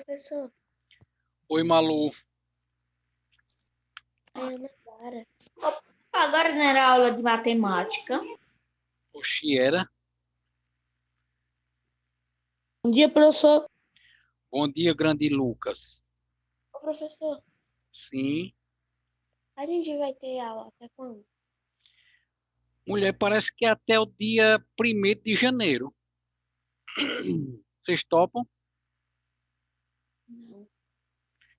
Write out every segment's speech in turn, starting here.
Professor, Oi, Malu. é Ana Clara. Agora não era aula de matemática. Oxi, era. Bom dia, professor. Bom dia, grande Lucas. Ô, professor, Sim. a gente vai ter aula até quando? Mulher, parece que é até o dia 1º de janeiro. Vocês topam? Não.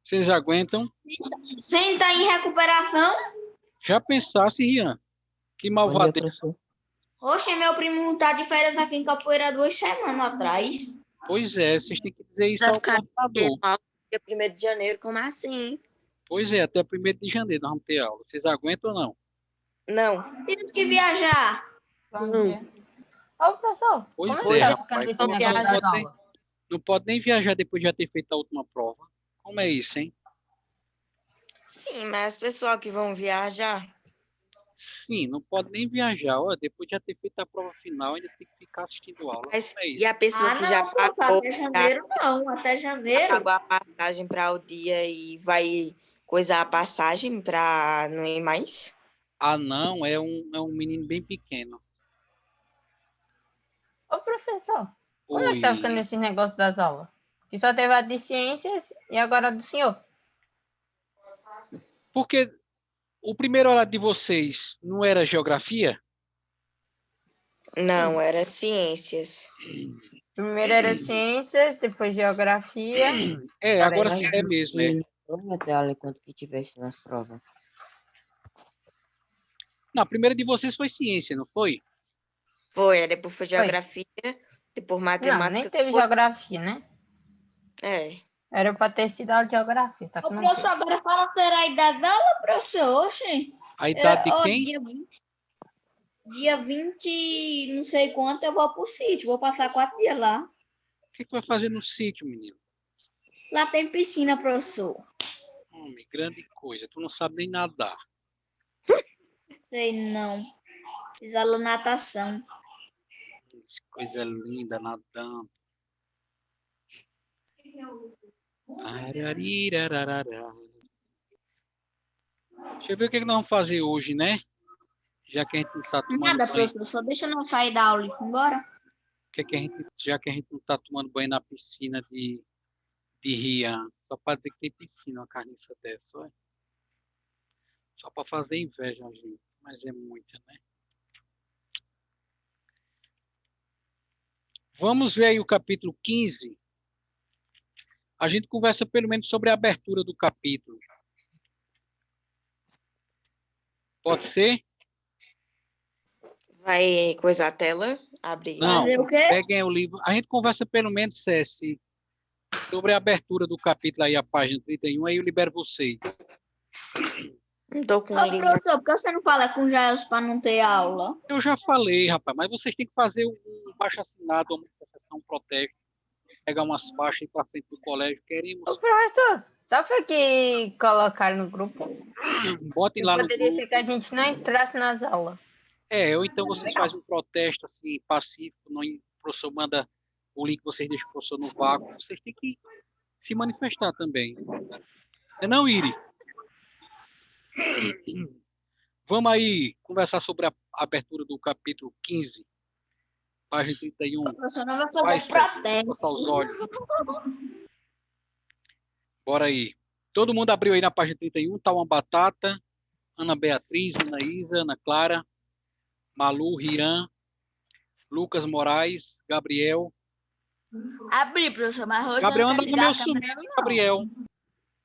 Vocês aguentam? Sem estar em recuperação. Já pensasse, Rian? Que Bom dia, malvadeza. professor. Oxe, meu primo tá de férias aqui em Capoeira 2 semanas atrás. Pois é, vocês têm que dizer isso Vai ao ficar coordenador. dia 1º de janeiro, como assim? Pois é, até 1º de janeiro nós vamos ter aula. Vocês aguentam ou não? Não. Temos que viajar. Ô, professor, Pois como é, tá rapaz. ficando esse Vamos negócio viajar. das aulas? Não pode nem viajar depois de já ter feito a última prova. Como é isso, hein? Sim, mas pessoal que vão viajar. Sim, não pode nem viajar. Ó, depois de já ter feito a prova final, ainda tem que ficar assistindo aula. Mas, Como é e isso? a pessoa Ah, que já não, professor, pagou, até janeiro não. Até janeiro. pagou a passagem para o dia e vai coisar a passagem para não ir mais? Ah, não, é um menino bem pequeno. Ô, professor, como é que Oi. tá ficando esse negócio das aulas? Que só teve a de ciências e agora a do senhor. Porque o primeiro horário de vocês não era geografia? Não, era ciências. Primeiro era ciências, depois geografia. É, agora Mas sim é disse mesmo. que É. ele não ia ter aula enquanto que tivesse nas provas. Não, a primeira de vocês foi ciência, não foi? Foi, depois foi geografia, depois Não, matemática. nem teve depois- geografia, né? É. Era pra ter sido aula de geografia, só que Ô, não professor, teve. agora fala será a idade da aula, professor. Oxe. A idade de Ó, quem? dia 20, não sei quanto, eu vou pro sítio. Vou passar 4 dias lá. O que vai fazer no sítio, menino? Lá tem piscina, professor. Homem, grande coisa. Tu não sabe nem nadar. Sei não. Fiz aula de natação. Coisa linda, nadando. Ararirararará. Deixa eu ver o que nós vamos fazer hoje, né? Já que a gente não está tomando Nada, banho. professor. Só deixa eu não sair da aula e ir embora. Já que a gente não está tomando banho na piscina de Rian. Só para dizer que tem piscina, uma carniça dessa, olha. Só para fazer inveja, gente. Mas é muita, né? Vamos ver aí o capítulo 15. A gente conversa pelo menos sobre a abertura do capítulo. Pode ser? Vai coisar a tela, abrir. Não. Fazer o quê? Peguem o livro. A gente conversa pelo menos, Ceci, sobre a abertura do capítulo aí, a página 31, aí eu libero vocês. Não tô com Ô, o livro. professor, por que você não fala com o Jailson para não ter aula? Eu já falei, rapaz, mas vocês têm que fazer um baixo-assinado, uma manifestação, um protesto, pegar umas faixas e ir para frente do colégio. Queremos. Ô, professor, só foi que colocaram no grupo? Botem Que lá no poderia grupo. ser que a gente não entrasse nas aulas. Ou então vocês fazem um protesto assim, pacífico, o professor manda o link, vocês deixam o professor no vácuo. Vocês têm que se manifestar também. Não, Iri? Vamos aí conversar sobre a abertura do capítulo 15, página 31. O professor não vai Vai, fazer César, protesto. botar os olhos. Bora aí. Todo mundo abriu aí na página 31, tá uma batata, Ana Beatriz, Ana Isa, Ana Clara, Malu, Rian, Lucas Moraes, Gabriel. Abri, professor, mas hoje Gabriel eu não anda quero no ligar meu a sumiço, câmera, não. Gabriel.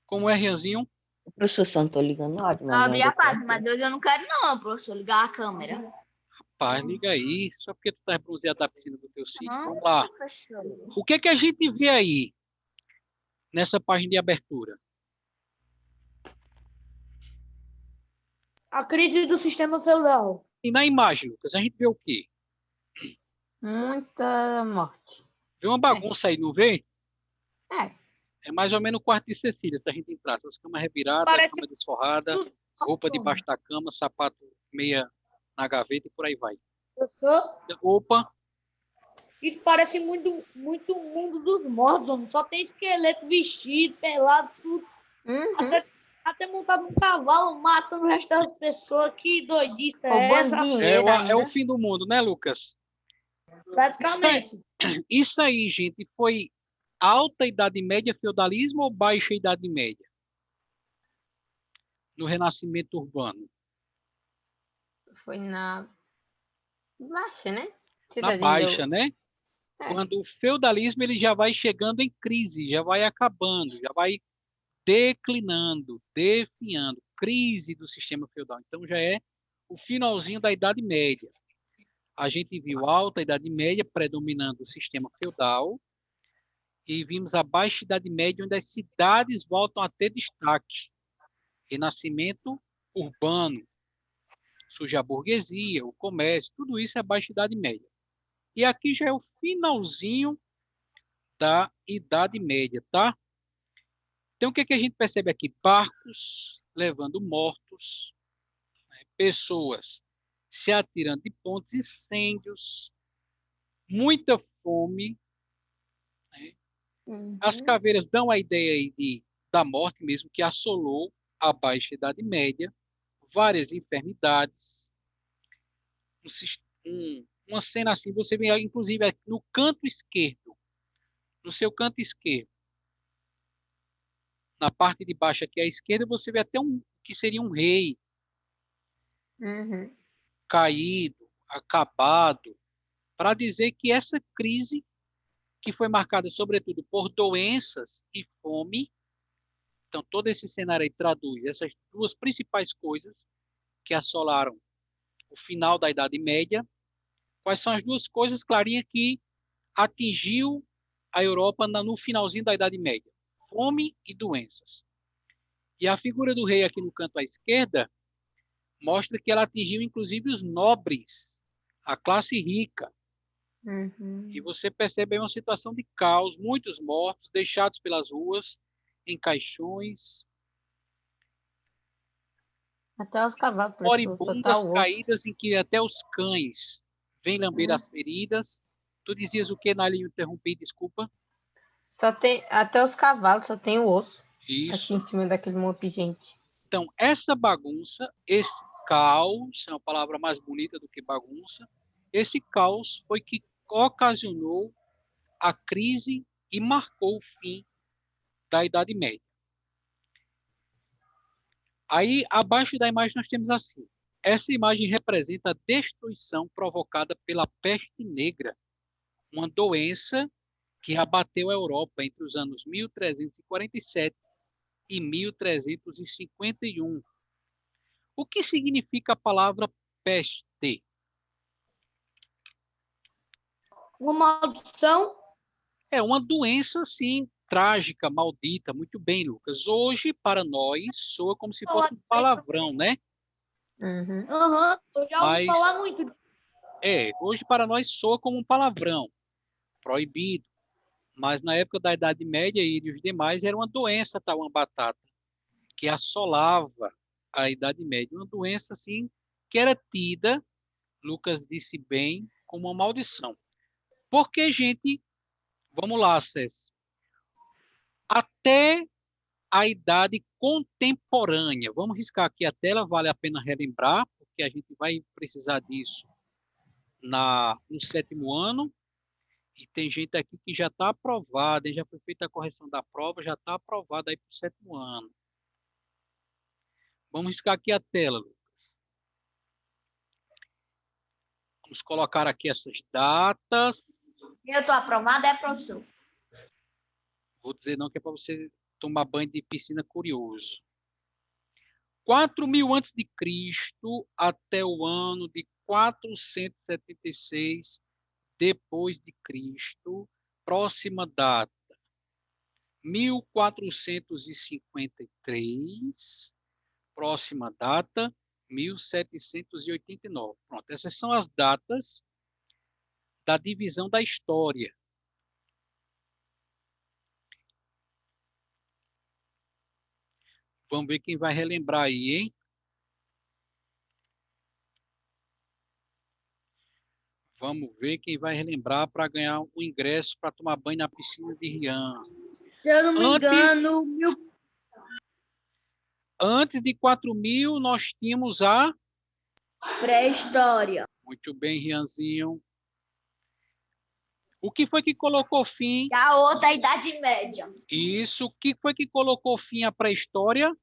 Como é, Rianzinho? O professor só não tô ligando no áudio, Eu mas abri ainda a página, tem. mas hoje eu não quero não, professor, ligar a câmera. Rapaz, liga aí. Só porque tu tá bronzeado da piscina do teu sítio. Não, Vamos lá. professor. O que que a gente vê aí nessa página de abertura? A crise do sistema celular. E na imagem, Lucas, a gente vê o quê? Muita morte. Vê uma bagunça aí, não vê? É. É mais ou menos o quarto de Cecília, se a gente entrar. Essas camas reviradas, Parece cama desforrada, roupa debaixo da cama, sapato meia na gaveta e por aí vai. Professor, Opa, Isso parece muito o mundo dos mortos, homem. Só tem esqueleto vestido, pelado, tudo. Uhum. Até montado num cavalo, matando o resto das pessoas. Que doidice é Roubando essa? dinheiro É o ainda. fim do mundo, né, Lucas? Praticamente. Isso aí, gente, foi alta Idade Média, feudalismo ou baixa Idade Média? No Renascimento Urbano? Foi na baixa, né? Na Cidadinho baixa, deu. né? É. Quando o feudalismo ele já vai chegando em crise, já vai acabando, já vai declinando, definhando, crise do sistema feudal. Então já é o finalzinho da Idade Média. A gente viu alta Idade Média predominando o sistema feudal e vimos a Baixa Idade Média onde as cidades voltam a ter destaque. Renascimento urbano, surge a burguesia, o comércio, tudo isso é Baixa Idade Média. E aqui já é o finalzinho da Idade Média, tá? Então, o que, que a gente percebe aqui? Barcos levando mortos, pessoas se atirando de pontes, incêndios, muita fome, né? As Uhum. caveiras dão a ideia aí da morte mesmo, que assolou a Baixa Idade Média, várias enfermidades, uma cena assim, você vê inclusive aqui no canto esquerdo, no seu canto esquerdo, na parte de baixo aqui à esquerda, você vê até um que seria um rei Uhum. caído, acabado, para dizer que essa crise, que foi marcada sobretudo por doenças e fome, então todo esse cenário aí traduz essas duas principais coisas que assolaram o final da Idade Média. Quais são as duas coisas, Clarinha, que atingiu a Europa no finalzinho da Idade Média? Fome e doenças. E a figura do rei aqui no canto à esquerda mostra que ela atingiu inclusive os nobres, a classe rica. E Uhum. você percebe aí uma situação de caos, muitos mortos, deixados pelas ruas, em caixões, Até os cavalos precisou soltar moribundas o osso. caídas em que até os cães vêm lamber Hum. as feridas. Tu dizias o que, Nali? Eu interrompi, desculpa. Só tem, até os cavalos só tem o osso. Aqui em Isso. cima daquele monte de gente. Então, essa bagunça, esse caos, é uma palavra mais bonita do que bagunça, esse caos foi que ocasionou a crise e marcou o fim da Idade Média. Aí, abaixo da imagem, nós temos assim. Essa imagem representa a destruição provocada pela peste negra, uma doença que abateu a Europa entre os anos 1347 e 1351. O que significa a palavra peste? Uma maldição. É uma doença, assim, trágica, maldita. Muito bem, Lucas. Hoje, para nós, soa como se fosse um palavrão, né? Uhum. Aham, eu já ouvi Mas, falar muito. hoje para nós soa como um palavrão, proibido. Mas na época da Idade Média e os demais, era uma doença, tá? Uma batata, que assolava a Idade Média. Uma doença, assim, que era tida, Lucas disse bem, como uma maldição. Porque, gente, vamos lá, César. Até a idade contemporânea. Vamos riscar aqui a tela, vale a pena relembrar, porque a gente vai precisar disso no sétimo ano. E tem gente aqui que já está aprovada, já foi feita a correção da prova, já está aprovada aí para o sétimo ano. Vamos riscar aqui a tela, Lu. Vamos colocar aqui essas datas. Eu tô aprovada, é, professor? Vou dizer não, que é para você tomar banho de piscina curioso. 4.000 antes de Cristo até o ano de 476 depois de Cristo, próxima data 1453, próxima data 1789. Pronto, essas são as datas da divisão da história. Vamos ver quem vai relembrar aí, hein? Vamos ver quem vai relembrar para ganhar o ingresso para tomar banho na piscina de Rian. Se eu não me Antes- engano, Antes de 4.000, nós tínhamos a... pré-história. Muito bem, Rianzinho. O que foi que colocou fim? E a outra, a Idade Média. Isso. O que foi que colocou fim à pré-história?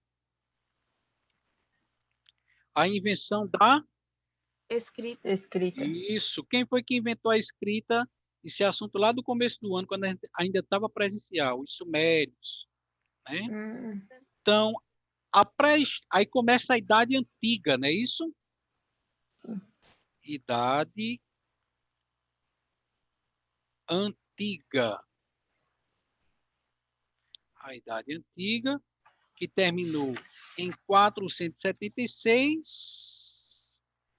A invenção da... Escrita. Escrita. Isso. Quem foi que inventou a escrita? Esse assunto lá do começo do ano, quando a gente ainda estava presencial, os sumérios, né? Então, aí começa a Idade Antiga, não é isso? Sim. Idade Antiga. A Idade Antiga, que terminou em 476.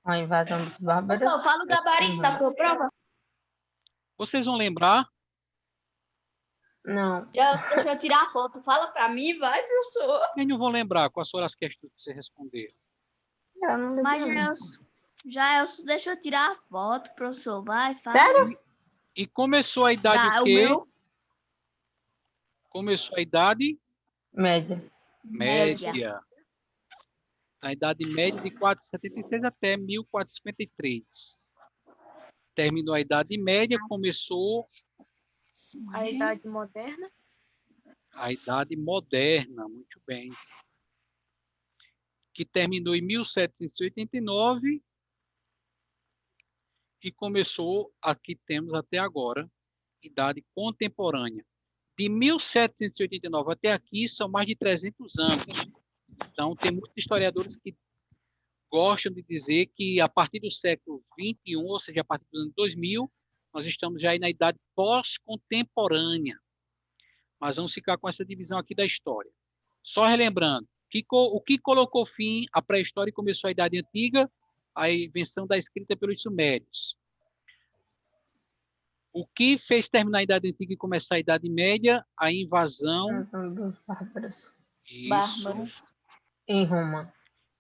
A invasão dos bárbaros. Pessoal, fala o gabarito da sua prova. Vocês vão lembrar? Não. Deixa eu tirar a foto. Fala pra mim, vai, professor. Eu não vou lembrar quais foram as questões que você respondeu. Eu não lembro, Mas, não. Elcio, deixa eu tirar a foto, professor. Vai, fala. Sério? E começou a idade Tá, o o quê? meu, Começou a idade Média. média. A Idade Média de 476 até 1453. Terminou a Idade Média, começou A Idade Moderna. a Idade Moderna, muito bem. Que terminou em 1789 e começou, aqui temos até agora, Idade Contemporânea. De 1789 até aqui são mais de 300 anos. Então, tem muitos historiadores que gostam de dizer que a partir do século XXI, ou seja, a partir do ano 2000, nós estamos já aí na idade pós-contemporânea. Mas vamos ficar com essa divisão aqui da história. Só relembrando, o que colocou fim à pré-história e começou a Idade Antiga? A invenção da escrita pelos sumérios. O que fez terminar a Idade Antiga e começar a Idade Média? A invasão... Invasão dos bárbaros. Isso, Bárbaros. Em Roma.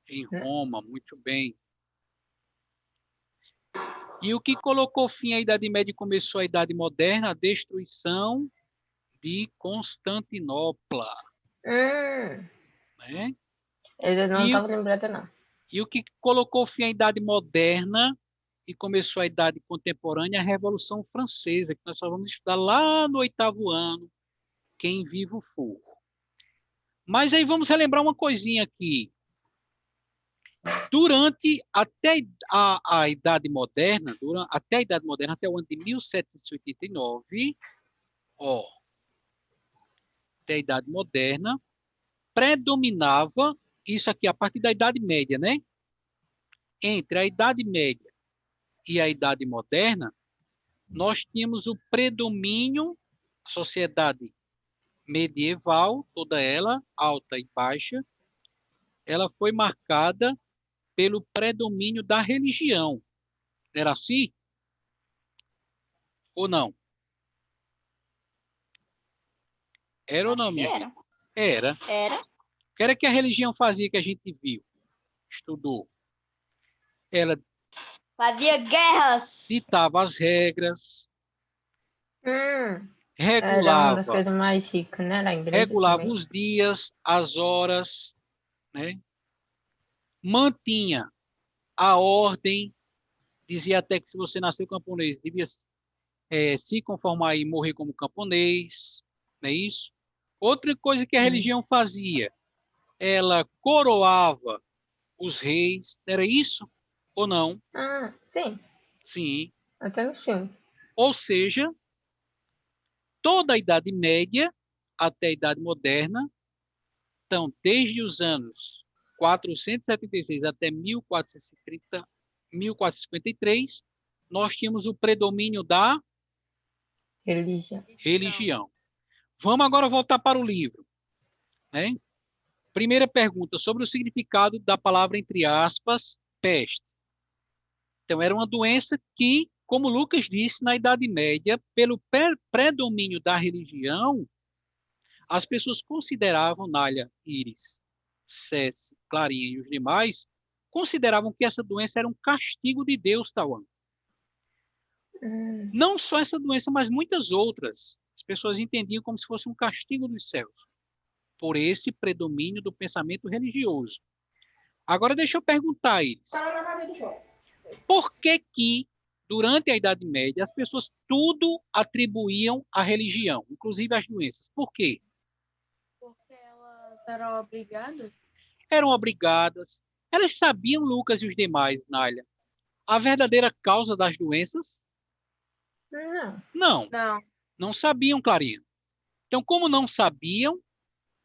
em Roma, muito bem. E o que colocou fim à Idade Média e começou a Idade Moderna? A destruição de Constantinopla. Né? Eu não E estava lembrada, não. E o que colocou fim à Idade Moderna e começou a Idade Contemporânea? A Revolução Francesa, que nós só vamos estudar lá no 8º ano, quem vivo for. Mas aí vamos relembrar uma coisinha aqui. Durante até a Idade Moderna, até o ano de 1789, até a Idade Moderna, predominava, isso aqui a partir da Idade Média, né? Entre a Idade Média e a Idade Moderna, nós tínhamos o predomínio, a sociedade medieval, toda ela, alta e baixa, ela foi marcada pelo predomínio da religião. Era assim? Ou não? Era ou não, Acho que minha era. filha? Era. Era. O que era que a religião fazia que a gente viu, estudou? Ela Fazia guerras. ditava as regras, Era uma das regulava, coisas mais ricas, né? Da igreja regulava também. os dias, as horas, né? Mantinha a ordem, dizia até que se você nasceu camponês, devia se conformar e morrer como camponês, não é isso? Outra coisa que a religião fazia, ela coroava os reis, era isso ou não? Sim. Sim. Até no filme. Ou seja, toda a Idade Média até a Idade Moderna, então, desde os anos 476 até 1430, 1453, nós tínhamos o predomínio da religião. Vamos agora voltar para o livro, né? Primeira pergunta, sobre o significado da palavra, entre aspas, peste. Então, era uma doença que, como Lucas disse, na Idade Média, pelo predomínio da religião, as pessoas consideravam, Nália, Íris, Cési, Clarinha e os demais, consideravam que essa doença era um castigo de Deus, Tauan. Não só essa doença, mas muitas outras. As pessoas entendiam como se fosse um castigo dos céus, por esse predomínio do pensamento religioso. Agora deixa eu perguntar a eles. Por que que, durante a Idade Média, as pessoas tudo atribuíam à religião, inclusive as doenças? Por quê? Porque elas eram obrigadas. Eram obrigadas. Elas sabiam, Lucas e os demais, Nália, a verdadeira causa das doenças? Não. Não, Não. não sabiam, Clarinha. Então, como não sabiam,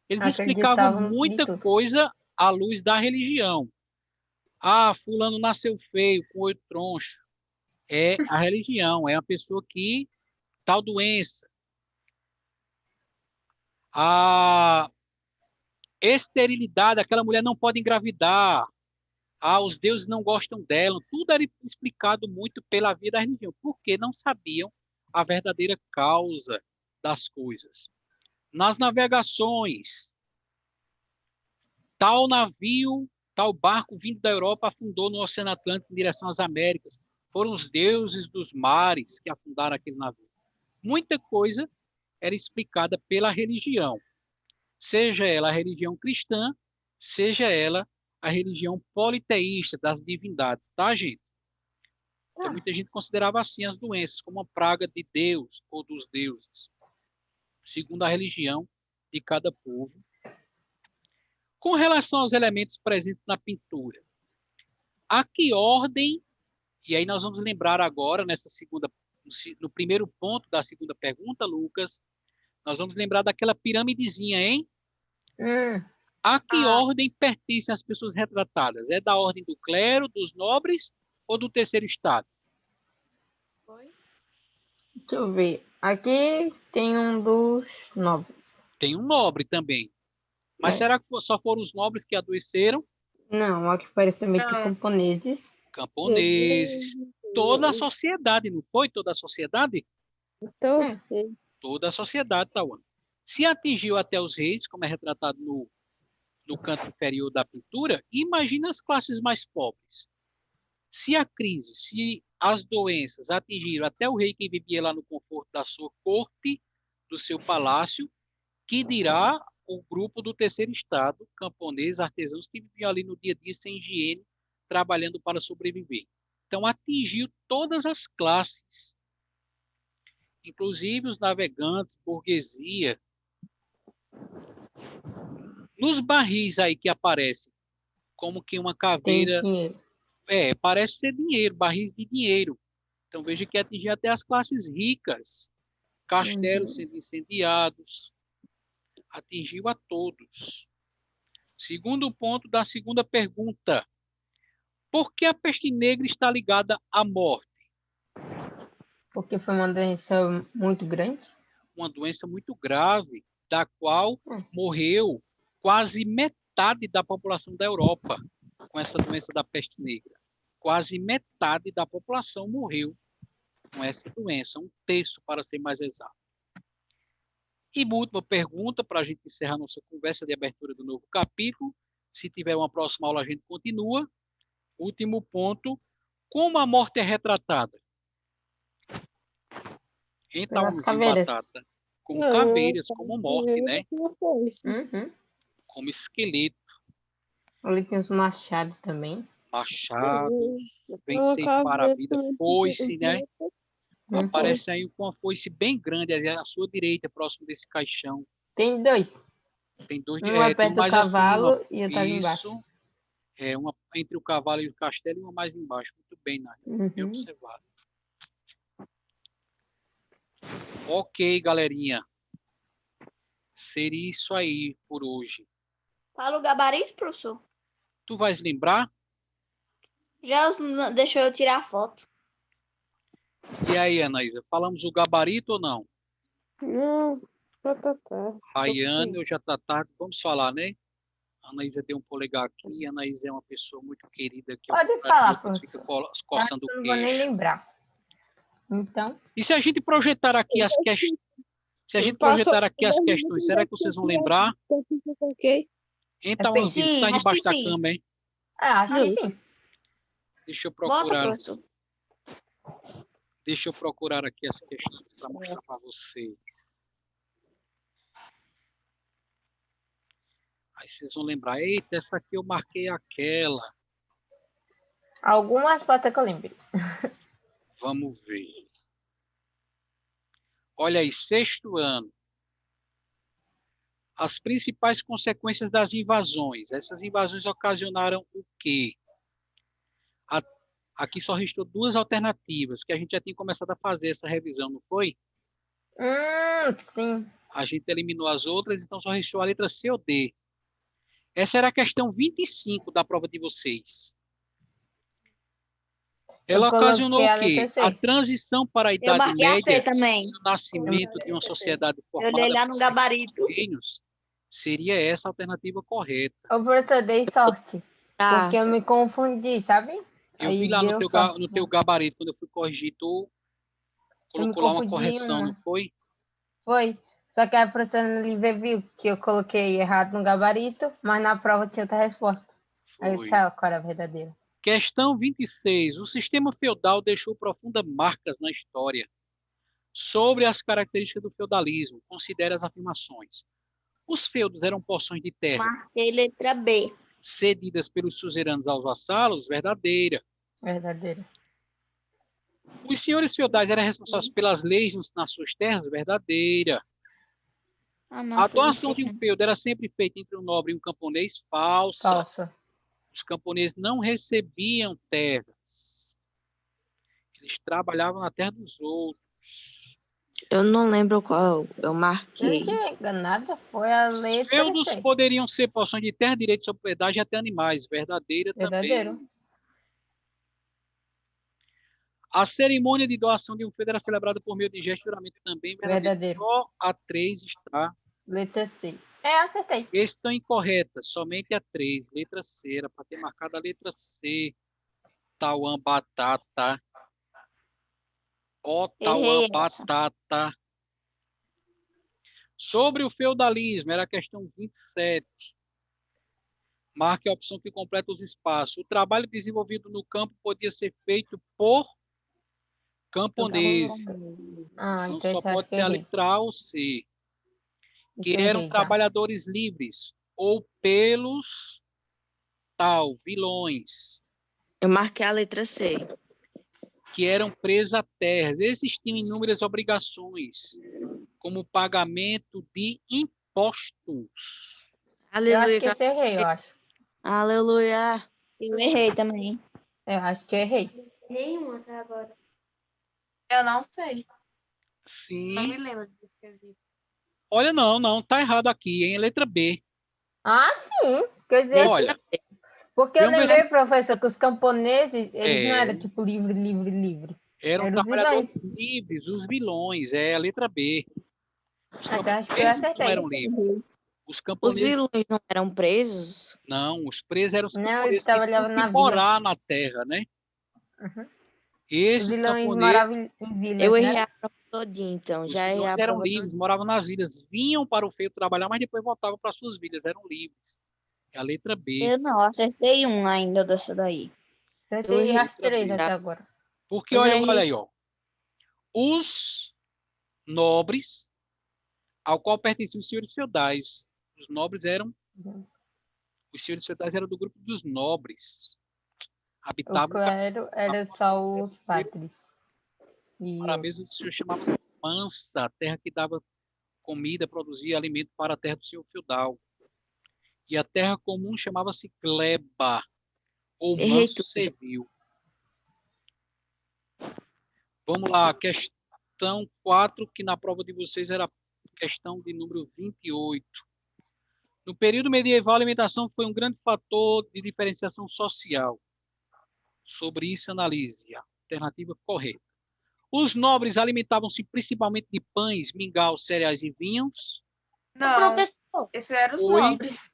eles explicavam Acreditavam de muita tudo. coisa à luz da religião. Ah, fulano nasceu feio, com olho troncho. É a religião, é a pessoa que tal doença. A esterilidade, aquela mulher não pode engravidar. Ah, os deuses não gostam dela. Tudo era explicado muito pela via da religião, porque não sabiam a verdadeira causa das coisas. Nas navegações, tal navio, tal barco vindo da Europa afundou no Oceano Atlântico em direção às Américas. Foram os deuses dos mares que afundaram aquele navio. Muita coisa era explicada pela religião, seja ela a religião cristã, seja ela a religião politeísta das divindades, tá, gente? Então, muita gente considerava assim as doenças como uma praga de Deus ou dos deuses, segundo a religião de cada povo. Com relação aos elementos presentes na pintura, a que ordem, e aí nós vamos lembrar agora, no primeiro ponto da segunda pergunta, Lucas, nós vamos lembrar daquela piramidezinha, hein? A que ordem pertencem as pessoas retratadas? É da ordem do clero, dos nobres ou do terceiro estado? Deixa eu ver. Aqui tem um dos nobres. Tem um nobre também. Mas será que só foram os nobres que adoeceram? Não, aqui parece também que camponeses. Camponeses. Toda a sociedade, não foi? Toda a sociedade? Então, Toda a sociedade, Tauan. Se atingiu até os reis, como é retratado no canto inferior da pintura, imagina as classes mais pobres. Se a crise, se as doenças atingiram até o rei que vivia lá no conforto da sua corte, do seu palácio, que dirá o grupo do terceiro estado, camponeses, artesãos que viviam ali no dia a dia sem higiene, trabalhando para sobreviver. Então atingiu todas as classes, inclusive os navegantes, burguesia. Nos barris aí que aparecem, como que uma caveira... parece ser dinheiro, barris de dinheiro. Então veja que atingiu até as classes ricas. Castelos sendo incendiados. Atingiu a todos. Segundo ponto da segunda pergunta. Por que a peste negra está ligada à morte? Porque foi uma doença muito grande. Uma doença muito grave, da qual morreu quase metade da população da Europa com essa doença da peste negra. Quase metade da população morreu com essa doença, 1/3 para ser mais exato. E última pergunta, para a gente encerrar nossa conversa de abertura do novo capítulo. Se tiver uma próxima aula, a gente continua. Último ponto, como a morte é retratada? Então, batata, como caveiras, como morte, né? Como esqueleto. Ali tem os machados também. Machados, vem ceifar a vida, foice, né? Aparece aí com uma foice bem grande, à sua direita, próximo desse caixão. Tem dois. Tem dois. Um é perto do cavalo e outro ali embaixo. Uma entre o cavalo e o castelo e uma mais embaixo. Muito bem, Nádia. Bem observado. Ok, galerinha. Seria isso aí por hoje. Fala o gabarito, professor. Tu vais lembrar? Já deixou eu tirar a foto. E aí, Anaísa, falamos o gabarito ou não? Não, já tá tarde. Rayane ou já tá tarde? Vamos falar, né? A Anaísa deu um polegar aqui. A Anaísa é uma pessoa muito querida. Que pode falar, professor. Fica coçando o queixo. Não vou nem lembrar. Então... E se a gente projetar aqui as questões? Se a gente projetar aqui as questões, será que vocês vão lembrar? Então, Anzinho, tá debaixo da cama, hein? Acho que sim. Deixa eu procurar. Deixa eu procurar aqui as questões para mostrar para vocês. Aí vocês vão lembrar, eita, essa aqui eu marquei aquela. Algumas pode ser que eu lembre. Vamos ver. Olha aí, 6º ano. As principais consequências das invasões. Essas invasões ocasionaram o quê? Aqui só restou 2 alternativas, que a gente já tinha começado a fazer essa revisão, não foi? Sim. A gente eliminou as outras, então só restou a letra C ou D. Essa era a questão 25 da prova de vocês. Ela ocasionou coloquei a o quê? letra C. A transição para a Eu Idade marquei a C Média, também. o nascimento de uma sociedade Eu olhei formada lá no gabarito. reinos, seria essa a alternativa correta. Ô, professor, dei sorte. Ah, Porque eu me confundi, sabe? Eu Aí vi lá deu sorte. no teu gabarito, quando eu fui corrigir, tu Eu me colocou lá uma confundi em correção, uma. não foi? Foi. Só que a professora Lívia viu que eu coloquei errado no gabarito, mas na prova tinha outra resposta. Aí eu Foi. disse qual era a verdadeira. Questão 26. O sistema feudal deixou profundas marcas na história. Sobre as características do feudalismo, considere as afirmações. Os feudos eram porções de terra Marquei letra B. cedidas pelos suzeranos aos vassalos? Verdadeira. Verdadeira. Os senhores feudais eram responsáveis pelas leis nas suas terras? Verdadeira. Ah, não, A foi doação de 26. um feudo era sempre feita entre um nobre e um camponês? Falsa. Falsa. Os camponeses não recebiam terras. Eles trabalhavam na terra dos outros. eu não lembro qual eu Eu não marquei. tinha enganado, foi a letra Feudos C. poderiam ser porções de terra, direito de propriedade e até animais. Verdadeira Verdadeiro. também. A cerimônia de doação de um feudo era celebrada por meio de gesto de juramento também. Verdadeiro. Só a 3 está. Letra C. Acertei. Estão incorretas, somente a 3. Letra C, era para ter marcado a letra C. Tauan batata. Ó, Tauan Errei essa. batata. Sobre o feudalismo, era a questão 27. Marque a opção que completa os espaços. O trabalho desenvolvido no campo podia ser feito por camponeses. Ah, Então então só isso eu acho pode que ter a errei. letra A ou C. Isso Que eu eram errei já. trabalhadores livres ou pelos vilões, Eu marquei a letra C. que eram presos a terras. Esses tinham inúmeras obrigações, como o pagamento de impostos. Eu acho Aleluia. que esse eu errei, eu acho. Aleluia. Eu errei também. Eu acho que eu errei. Nenhuma até agora. Eu não sei. Não me Sim. lembro desse quesito. Olha, não, tá errado aqui, hein? Letra B. Ah, sim. Quer dizer, Olha, porque eu vamos ver lembrei, professor, que os camponeses, eles não É. eram tipo livre. eram Eram os trabalhadores vilões. livres, os vilões, é a letra B. Os Então acho que eu camponeses não acertei. eram livres. Os Os camponeses vilões não eram presos? não, os presos eram os Não, eles camponeses que trabalhavam tinham na que vila. morar na terra, né? Uhum. Os Esses vilões camponeses moravam em vilas, Eu né? errei a prova todinha, então. Os Já errei vilões a eram prova livres, todinha. moravam nas vilas, vinham para o feito trabalhar, mas depois voltavam para suas vilas, eram livres. É a letra B. Eu não, acertei um ainda dessa daí. Acertei errei. as 3 Letra B. até agora. Porque, Eu já olha errei. aí, ó. Os nobres, ao qual pertenciam os senhores feudais. Os senhores feudais eram do grupo dos nobres. O Habitavam clero era só os padres. E para a mesa do senhor chamava-se mansa, a terra que dava comida, produzia alimento para a terra do senhor feudal. E a terra comum chamava-se gleba, ou Errei manso tudo. servil. Vamos lá, questão 4, que na prova de vocês era a questão de número 28. No período medieval, a alimentação foi um grande fator de diferenciação social. Sobre isso, analise a alternativa correta. Os nobres alimentavam-se principalmente de pães, mingau, cereais e vinhos. Não, Professor, esses eram os Oi. nobres.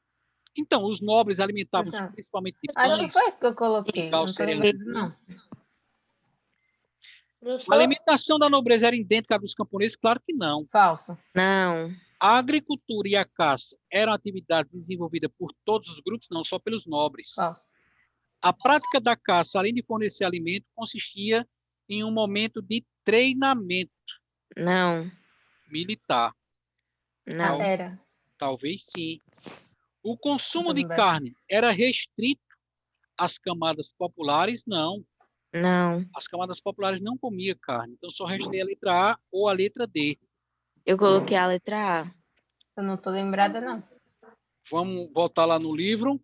Então, os nobres alimentavam-se Uhum. principalmente de acho que pães, foi isso que eu coloquei. mingau, Não tô cereais e lembrando, vinhos. não. A professor, alimentação da nobreza era idêntica à dos camponeses? Claro que não. Falso. Não. A agricultura e a caça eram atividades desenvolvidas por todos os grupos, não só pelos nobres. Falso. A prática da caça, além de fornecer alimento, consistia em um momento de treinamento Não, militar. não. Era. Talvez sim. O consumo Tô de lembrado. carne era restrito às camadas populares? Não. Não. As camadas populares não comiam carne. Então só restei a letra A ou a letra D. Eu coloquei a letra A. Eu não tô lembrada, não. Vamos voltar lá no livro.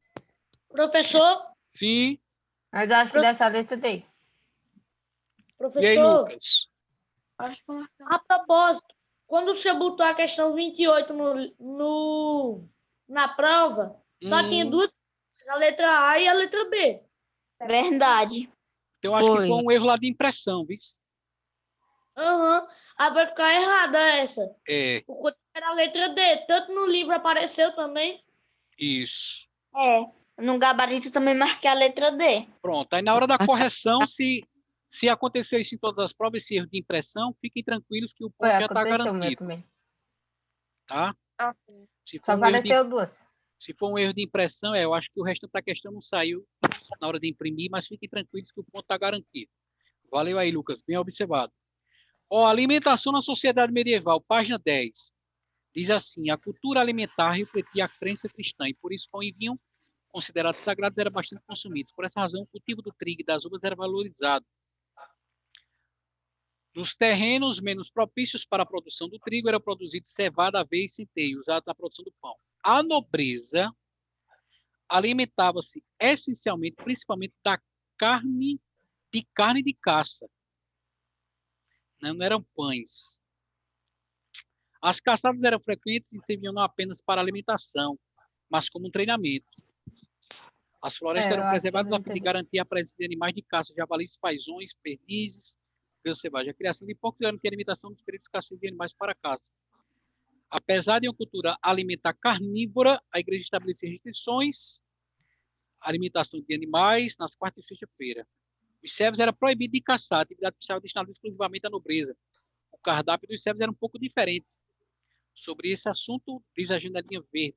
Professor, Sim. Mas eu acho que dessa letra D. E aí, professor, Lucas? Acho que eu marquei. a propósito, quando você botou a questão 28 na prova, só tinha duas, a letra A e a letra B. Verdade. Então acho que Foi. foi um erro lá de impressão, viu? Aham. Aí vai ficar errada essa. É, O correto era a letra D. Tanto no livro apareceu também. isso. É. No gabarito também marquei a letra D. Pronto. Aí na hora da correção, se aconteceu isso em todas as provas, esse erro de impressão, fiquem tranquilos que o ponto Foi, já está aconteceu o meu garantido, também. tá? Ok. Se Só for um erro de, apareceu duas. se for um erro de impressão, eu acho que o restante da questão não saiu na hora de imprimir, mas fiquem tranquilos que o ponto está garantido. Valeu aí, Lucas. Bem observado. Ó, alimentação na sociedade medieval, página 10. Diz assim: a cultura alimentar refletia a crença cristã e por isso pão e vinho, considerados sagrados, eram bastante consumidos. Por essa razão, o cultivo do trigo e das uvas era valorizado. Nos terrenos menos propícios para a produção do trigo, era produzido cevada, aveia e centeio, usados na produção do pão. A nobreza alimentava-se essencialmente, principalmente da carne de caça. Não eram pães. As caçadas eram frequentes e serviam não apenas para alimentação, mas como um treinamento. As florestas É, eu eram acho que preservadas não a fim de entendi. garantir a presença de animais de caça, javalis, paisões, perdizes, ganso selvagem. A criação de porcos garantia a limitação dos períodos escassez de animais para caça. Apesar de uma cultura alimentar carnívora, a igreja estabelecia restrições à alimentação de animais nas quartas e sexta-feira. Os servos era proibido de caçar, a atividade que estava destinada exclusivamente à nobreza. O cardápio dos servos era um pouco diferente. Sobre esse assunto, diz a janelinha verde.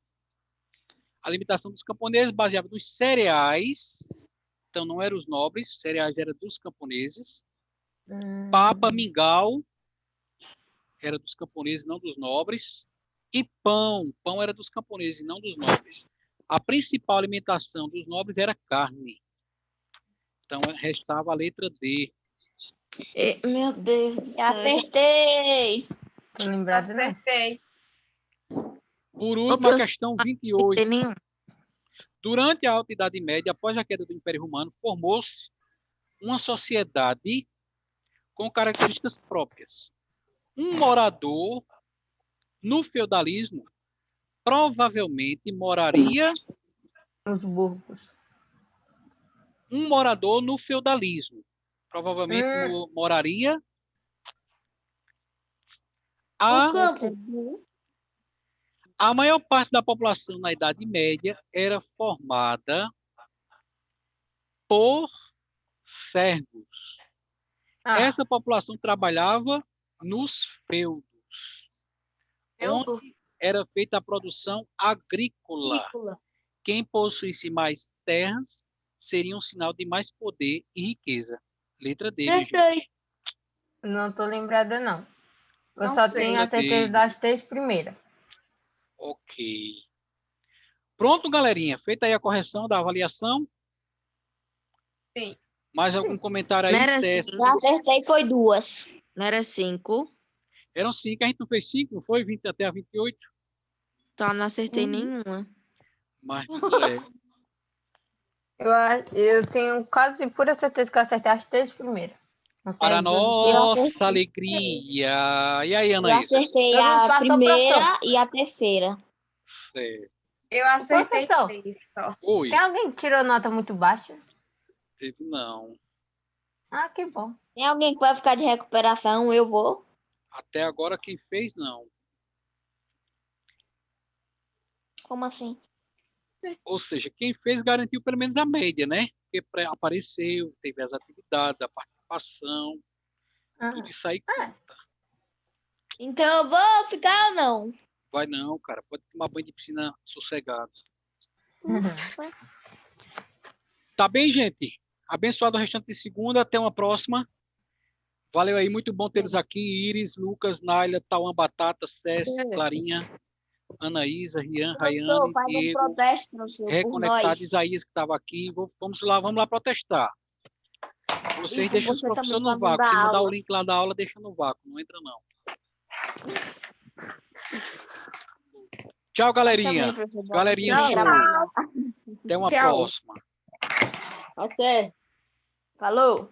A alimentação dos camponeses baseava nos cereais, então não eram os nobres, cereais eram dos camponeses. Papa, mingau, era dos camponeses, não dos nobres. E pão era dos camponeses, não dos nobres. A principal alimentação dos nobres era carne. Então restava a letra D. Meu Deus do céu. Acertei. Tô lembrada, não. Acertei. Por último, a professor, questão Não 28. tem nenhum. Durante a Alta Idade Média, após a queda do Império Romano, formou-se uma sociedade com características próprias. Um morador no feudalismo provavelmente moraria. Os burros. Um morador no feudalismo provavelmente moraria. No campo. A maior parte da população na Idade Média era formada por servos. Essa população trabalhava nos feudos, onde era feita a produção agrícola. Quem possuísse mais terras seria um sinal de mais poder e riqueza. Letra D, minha gente. Não tô lembrada, não. Eu Não só sei. tenho a certeza das 3 primeiras. Ok. Pronto, galerinha. Feita aí a correção da avaliação. Sim. Mais algum comentário aí, Não era César? Eu acertei, foi 2. Não era 5? Eram 5, a gente não fez 5, não foi? 20 até a 28? Então eu não acertei nenhuma. Mas Eu tenho quase pura certeza que eu acertei as 3 primeiras. Não sei para as duas. nossa alegria. E aí, Eu Anaísa? acertei Todo mundo a passou, primeira professor? e a terceira. Certo. Eu acertei Professor. 3 só. Oi. Tem alguém que tirou nota muito baixa? Teve não. Ah, que bom. Tem alguém que vai ficar de recuperação? Eu vou. Até agora quem fez, não. Como assim? Ou seja, quem fez garantiu pelo menos a média, né? Porque apareceu, teve as atividades, a participação, tudo isso aí conta. Então eu vou ficar ou não? Vai não, cara. Pode tomar banho de piscina sossegado. Tá bem, gente? Abençoado o restante de segunda. Até uma próxima. Valeu aí, muito bom tê-los aqui. Iris, Lucas, Naila, Tauan Batata, César, Clarinha, Anaísa, Rian, Professor, Rayane, faz um Diego, protesto, professor, por Reconectado, nós. Isaías, que estava aqui. Vamos lá protestar. Vocês E deixam os você também professores pra no não vácuo. dar Se mandar o aula. link lá da aula, deixa no vácuo. Não entra, não. Tchau, Também, galerinha. professor, pra Galerinha você show. trabalhar. Até uma Tchau. próxima. Até. Falou.